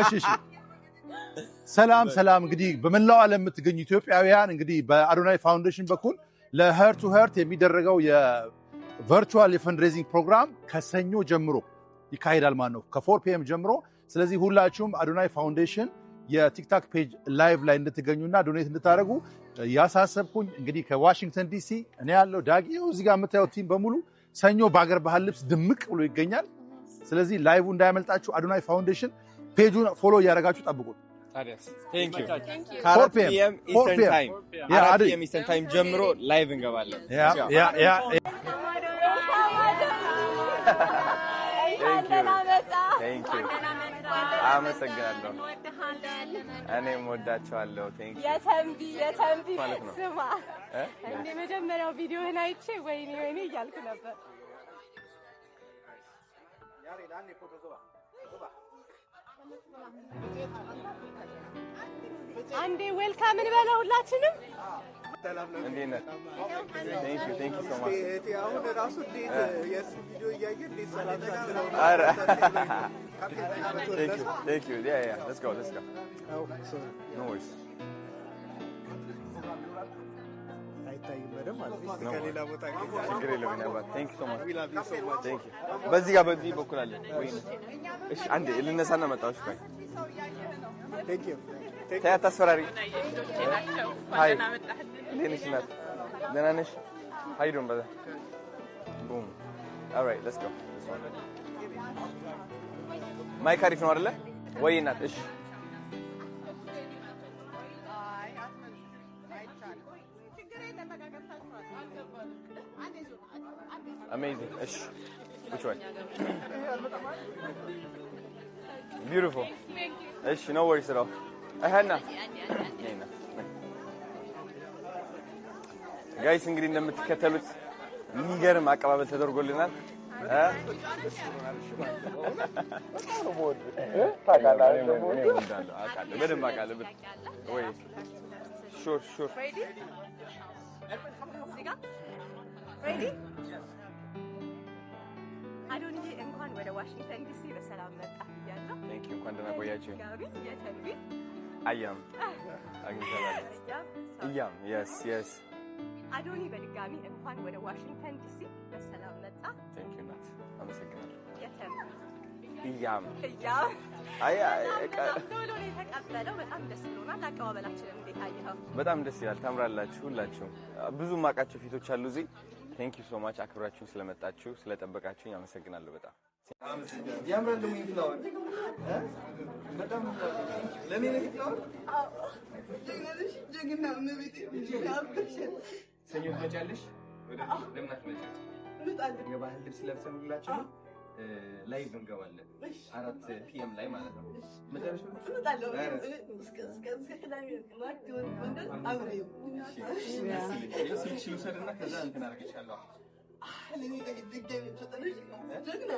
እሺ ሰላም እንግዲህ በመላው ዓለም የምትገኙ ኢትዮጵያውያን እንግዲህ በአዶናይ ፋውንዴሽን በኩል ለሄርት ቱ ሄርት የሚደረገው የቨርቹዋል የፈንድሬዚንግ ፕሮግራም ከሰኞ ጀምሮ ይካሄዳል ማለት ነው ከ4 PM ጀምሮ። ስለዚህ ሁላችሁም አዶናይ ፋውንዴሽን የቲክታክ ፔጅ ላይቭ ላይ እንድትገኙና ዶኔት እንድታደርጉ ያሳሰብኩኝ። እንግዲህ ከዋሽንግተን ዲሲ እኔ ያለው ዳጊ እዚህ ጋር የምታዩት ቲም በሙሉ ሰኞ በአገር ባህል ልብስ ድምቅ ብሎ ይገኛል። ስለዚህ ላይቭ እንዳያመልጣችሁ አዶናይ ፋውንዴሽን ፔጁን ፎሎ እያደረጋችሁ ጠብቁት። Thank you. 4 PM Eastern Time. 4 PM Eastern Time ጀምሮ ላይቭ እንገባለን። Thank you. አመሰግናለሁ። እኔም ወዳችኋለሁ። Thank you. የተንቢ ስማ እንደ መጀመሪያው ቪዲዮህን አይቼ ወይኔ እያልኩ ነበር። አንዴ ዌልካም እንበለው ሁላችንም። እንዴት ነህ? Thank you so much. አሁን ራሱ የስ ቪዲዮ እያየን Thank you. Yeah. Let's go. No worries. ከሌላ ቦታ ችግር የለውም ያባ Thank you so much. Thank you. በዚህ ጋር በዚህ በኩል አለ ወይ? እሺ አንዴ ልነሳና መጣሁሽ ቆይ Thank you. ታያ ተስፈራሪ ሃይ ለኔሽ ናት ደህና ነሽ? How you doing brother? Boom. All right, let's go. ማይክ አሪፍ ነው አይደለ? ወይ እናት እሺ Amazing. Ish. Which way? Beautiful. Ish, no worries at all. Ahana. Guys, እንግዲህ እንደምትከተሉት የሚገርም አቀባበል ተደርጎልናል። Sure. Ready? አዶንዬ እንኳን ወደ ዋሽንግተን ዲሲ በሰላም መጣህ እያለሁ። Thank you. እንኳን ደህና ቆያችሁ። የተንቢ አያም አግኝተናል። Yes. አዶኒ በድጋሚ እንኳን ወደ ዋሽንግተን ዲሲ በሰላም መጣ። Thank you እናት አመሰግናለሁ። የተንቢ እያም ቶሎ ነው የተቀበለው። በጣም ደስ ብሎናል። አቀባበላችንን እንዴት አየኸው? በጣም ደስ ይላል። ታምራላችሁ ሁላችሁም። ብዙ ማቃችሁ ፊቶች አሉ እዚህ። Thank you so much አክብራችሁን ስለመጣችሁ ስለጠበቃችሁኝ አመሰግናለሁ በጣም። ያምራል ደግሞ ይፍላዋል በጣም ለኔ ነው ይፍላዋል። ጀግና መቤቴ ሰኞ ትመጫለሽ? ለምን አትመጪም? እንመጣለን። የባህል ልብስ ለብሰን ሁላችንም ላይቭ እንገባለን 4 PM ላይ ማለት ነው። መጨረሻ እንመጣለን። እስከ ቅዳሜ ማለት ወንደል አብሬው እሺ ልውሰድና ከዛ እንትን አደርግሻለሁ። ለኔ ደግደግ ተጠለሽ ጀግና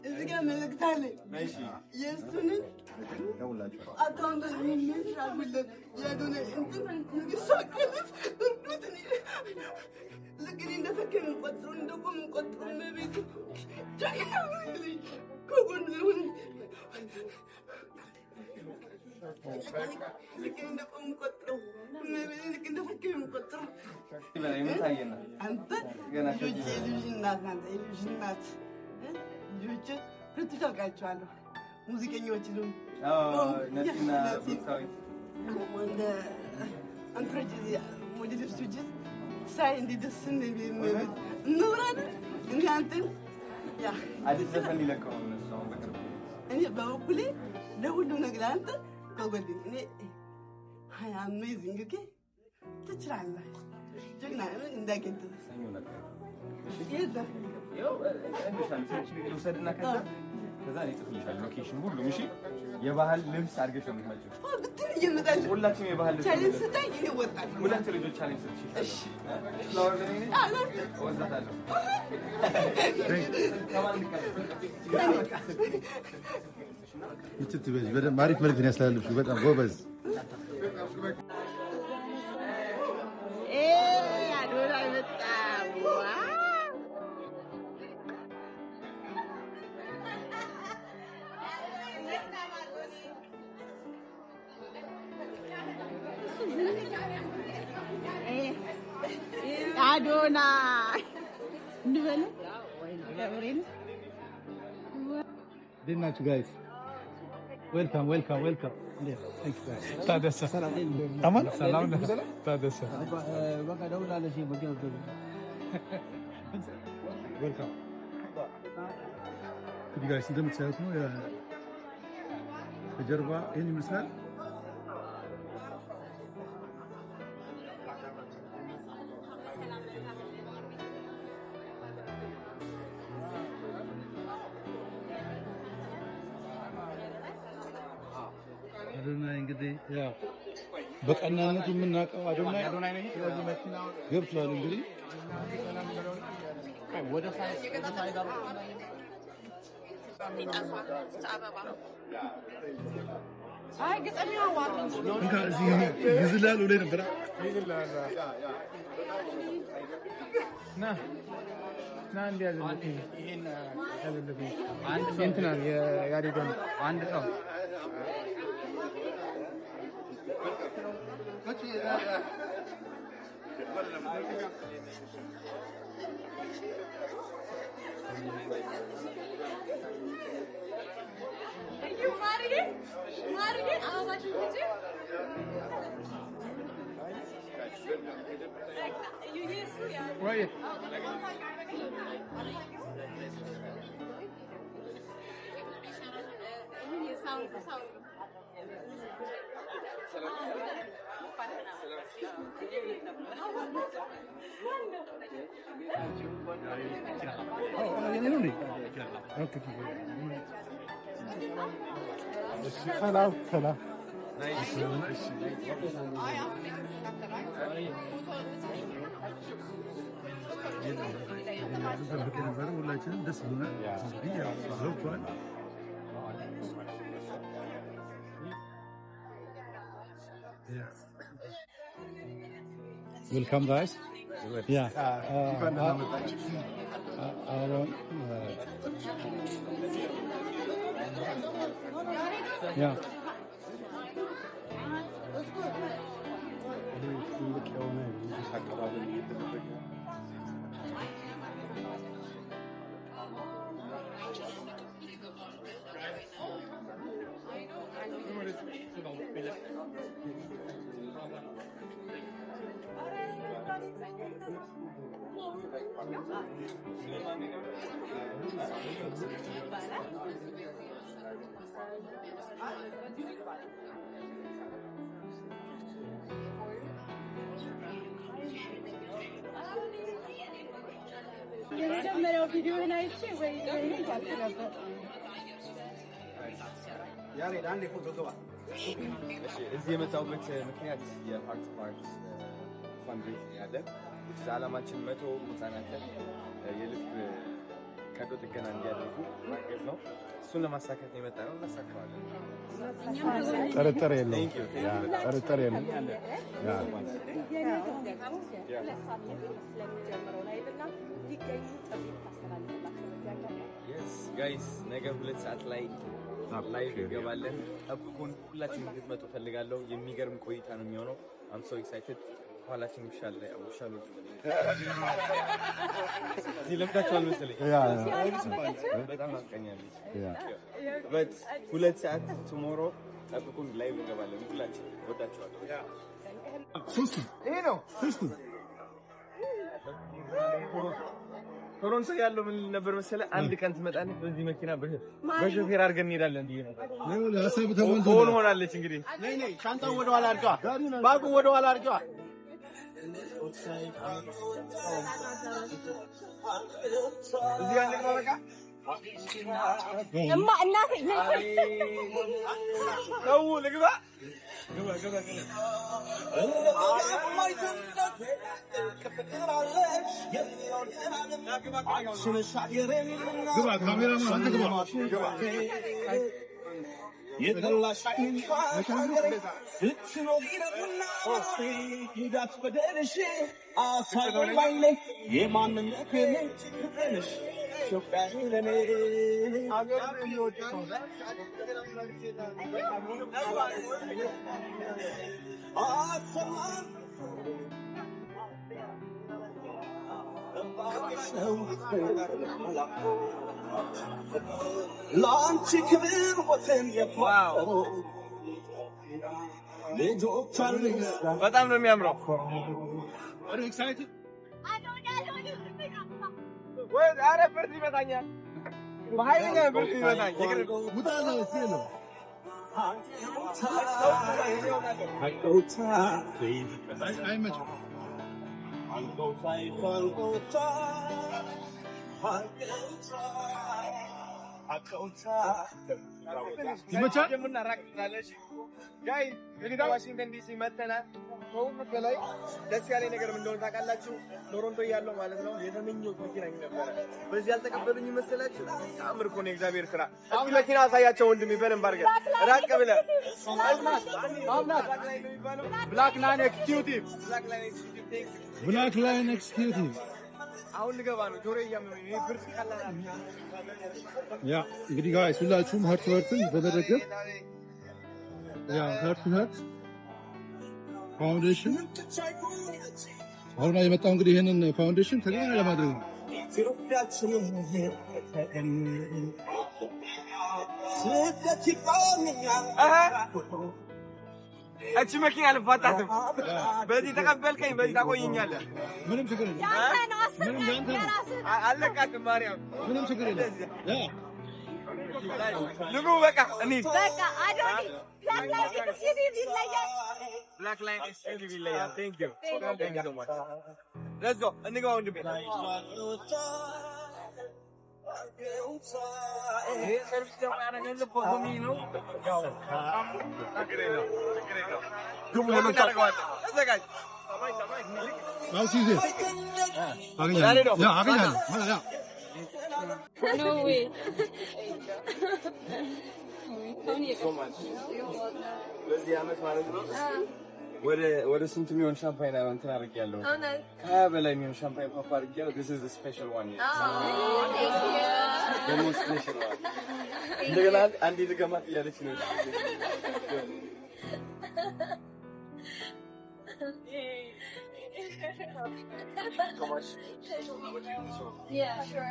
እዚህ ጋር መልእክት አለኝ። የእሱን አካውንት የሚሻጉለት የአዶናይ እንትን እንዲሳካለት እርዱት። ልክ እኔ እንደፈከም እንቆጥሩ እንደቆም እንቆጥሩ መቤቱ ጀግና ልጅ ከጎን ለሆን ልክ እንደቆም እንቆጥሩ መቤቱ ልክ እንደፈከም እንቆጥሩ አንተ ልጅ እናት ናት ልጅ እናት ልጆች ሁለቱ ታውቃቸዋለሁ። ሙዚቀኞችንም ነቲና ብሩክታዊት ወንደ አንትሮጅ ሞዴሊስቶች ሳይ እንዴት ደስ እንደሚል እንውራን እናንተ ያ አዲስ ዘፈን ሊለቀው ነው እነሱ አሁን በቅርቡ። እኔ በበኩሌ ለሁሉም ነገር አንተ ከጎኔ እኔ አሜዚንግ ኦኬ ትችላለህ ጀግና እንዳገኘ ሰኞ ነበር ይሄ ልውሰድና ከዛ እጽፍልሻለሁ ሎኬሽን ሁሉም። እሺ የባህል ልብስ አድርገሽ ነው የምትመጪው። ሁላችንም የባህል ልብስ ቻሌንጅ ስታይ እኔ እወጣለሁ። ሁለት ልጆች ቻሌንጅ ስትችል እሺ ፍላወር ለኔ ወዛታለሁ። ምትትበዝ በደንብ አሪፍ መልዕክት ነው ያስተላልፍሽው። በጣም ጎበዝ አዶናይ መጣ Adonai. Ndivele? Gabriel. Good night, guys. Welcome. Thank you, guys. Tadessa. Tamam. Salam. Tadessa. Baka daw lalo siya magkakaroon. Welcome. እንግዲህ ጋይስ እንደምታዩት ነው የጀርባ ይህን ይመስላል። አዶናይ እንግዲህ ያው በቀናነቱ የምናውቀው አዶናይ ስለዚህ መኪናው ገብቷል። እንግዲህ ወደ አይ ገጠሚያው ዋርኒንግ እንካ እዚህ ይዝላል ወለ ነበር ና እንዲያዘልኝ ይሄን ያዘልኝ አንድ እንትና ያሪዶን አንድ ሰው Right. ሰላም ሁላችንም ደስ ብሎናል። Welcome, guys. Yeah. Yeah. የመጀመሪያው ቪዲዮ አይቼ ወይ ያልኩ ነበር። ያሬድ አንዴ ፎቶ ገባ። እዚህ የመጣሁበት ምክንያት የፓርት ፋንድሬዝ ያለ ዓላማችን 100 ህጻናትን የልብ ቀዶ ጥገና እንዲያደርጉ ማገዝ ነው። እሱን ለማሳካት ነው የመጣ ነው። እናሳካዋለን። ጥርጥር የለውም። ጥርጥር የለውም። ጋይስ ነገ 2 ሰዓት ላይ ላይቭ እንገባለን። ጠብቁን። ሁላችሁም እንድትመጡ ፈልጋለሁ። የሚገርም ቆይታ ነው የሚሆነው። አም ሶ ኤክሳይትድ። ኋላችን ይሻላል እዚህ ለምዳችኋል መሰለኝ። በጣም አስቀኛለች። በት 2 ሰዓት ቱሞሮ ጠብቁን። ላይቭ እንገባለን። ሁላችን ወዳችኋለሁ። ይሄ ነው ቶሮንቶ ያለው ምን ነበር መሰለህ? አንድ ቀን ትመጣለች በዚህ መኪና በሾፌር አድርገን እንሄዳለን ብዬ ነበር። ሀሳብ ተሞልቶ ሆናለች። እንግዲህ ነይ ሻንጣው ወደ ኋላ አድርገዋ፣ ባጉ ወደ ኋላ አድርገዋ። እዚህ ያለ ነው በቃ እማ እናቴ ነው ልግባ በጣም ነው የሚያምረው ወይ ዛሬ ፍርድ ይመታኛል በኃይለኛ ፍርድ ይመታኛል ይመቻል የምናራቅናለሽ ጋይ እንግዲህ ዋሽንግተን ዲሲ መተናል ከሁሉ በላይ ደስ ያለኝ ነገር ምን እንደሆነ ታውቃላችሁ ቶሮንቶ ያለው ማለት ነው የተመኘው መኪና ነበር በዚህ ያልተቀበሉኝ መሰላችሁ ታምር እኮ ነው እግዚአብሔር ስራ እስኪ መኪና አሳያቸው ወንድሜ በደንብ አድርገህ ራቅ ብለህ ብላክ ላይን ኤክስኪዩቲቭ አሁን ልገባ ነው ጆሮ እያመመኝ ነው ብርድ ካላላ ያ እንግዲህ ጋይስ ሁላችሁም ሀርትወርትን በመደገፍ ያ ሀርት ፋውንዴሽን አሁን የመጣው እንግዲህ ይሄንን ፋውንዴሽን ተግባራዊ ለማድረግ ነው እቺ መኪና ልፋታትም በዚህ ተቀበልከኝ በዚህ ታቆየኛለህ ምንም ችግር የለም አለቃትም ማርያም ምንም ችግር የለም ያ ንጉ በቃ እኔ በቃ አዶኒ ብላክ ላይን ኤክስኪዩቲቭ ይለያል ቴንክ ዩ ሶ ማች ሌትስ ጎ እንግባ ወንድሜ ይሄ ሰርቪስ ደግሞ ያደረገን በሆሚ ነው ተዘጋጅ አውሲዜ አገኛለሁ ያ አገኛለሁ ያ No way. በዚህ ዓመት ማለት ነው ወደ ስንት የሚሆን ሻምፓኝ እንትን አድርጌያለሁ በላይ የሚሆን ሻምፓኝ ፓፓ አድርጌያለሁ this is the special one the most special one እንደገና አንዴ ልገማት እያለች ነው Yeah, sure.